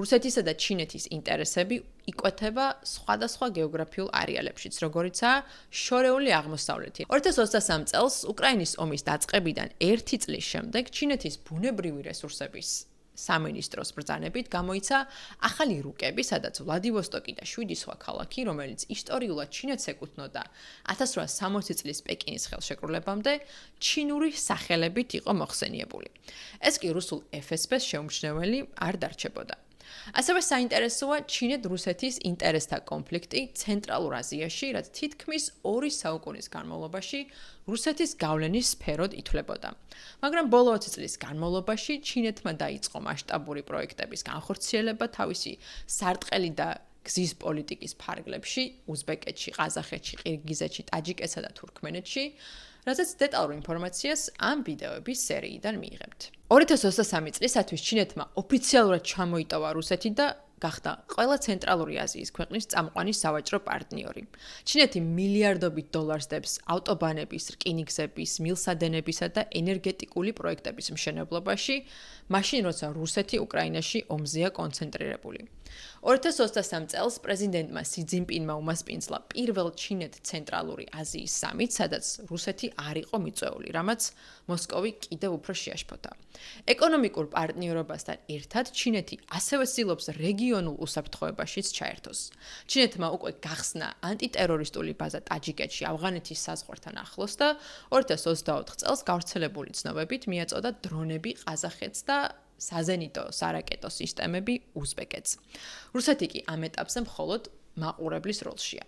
რუსეთისა და ჩინეთის ინტერესები იკვეთება სხვადასხვა გეოგრაფიულ არეალებშიც, როგორიცაა შორეული აღმოსავლეთი. 2023 წელს უკრაინის ომის დაწყებიდან 1 წლის შემდეგ ჩინეთის ბუნებრივი რესურსების სამინისტროს ბრძანებით გამოიცა ახალი რუკები, სადაც ვლადივოსტოკი და 7 სხვა ქალაქი, რომელიც ისტორიულად ჩინეთს ეკუთვნოდა 1860 წლის პეკინის ხელშეკრულებამდე, ჩინური სახელებით იყო მოხსენიებული. ეს კი რუსულ FSB-ს შეუმჩნეველი არ დარჩებოდა. ასევე საინტერესოა ჩინეთ-რუსეთის ინტერესთა კონფლიქტი ცენტრალურ აზიაში, რაც თითქმის 2 საუკუნის განმავლობაში რუსეთის გავლენის სფეროდ ითვლებოდა. მაგრამ ბოლო 20 წლის განმავლობაში ჩინეთმა დაიწყო მასშტაბური პროექტების განხორციელება თავისი სარტყელი და გზის პოლიტიკის ფარგლებში, უზბეკეთში, ყაზახეთში, ყირგიზეთში, ტაჯიკეთსა და თურქმენეთში, რაზეც დეტალურ ინფორმაციას ამ ვიდეოების სერიიდან მიიღებთ. 2023 წლისათვის ჩინეთმა ოფიციალურად ჩამოიტოვა რუსეთი და გახდა ყველა ცენტრალური აზიის ქვეყნის წამყვანი სავაჭრო პარტნიორი. ჩინეთი მილიარდობით დოლარს დებს ავტობანების, რკინიგზების, მილსადენებისა და ენერგეტიკული პროექტების მშენებლობაში, მაშინ როცა რუსეთი უკრაინაში ომზეა კონცენტრირებული. 2023 წელს პრეზიდენტმა სი ძინპინმა უმასპინძლა პირველ ჩინეთ-ცენტრალური აზიის სამიტს, სადაც რუსეთი არ იყო მიწვეული, რამაც მოსკოვი კიდევ უფრო შეაშფოთა. ეკონომიკურ პარტნიორობასთან ერთად ჩინეთი ასევე ცდილობს რეგიონულ უსაფრთხოებაშიც ჩაერთოს. ჩინეთმა უკვე გახსნა ანტიტერორისტული ბაზა ტაჯიკეთში, ავღანეთის საზღვართან ახლოს და 2024 წელს გავრცელებული ცნობებით მიაწოდა დრონები ყაზახეთს და საზენიტო სარაკეტო სისტემები უზბეკეთს. რუსეთი კი ამ ეტაპზე მხოლოდ მაყურებლის როლშია.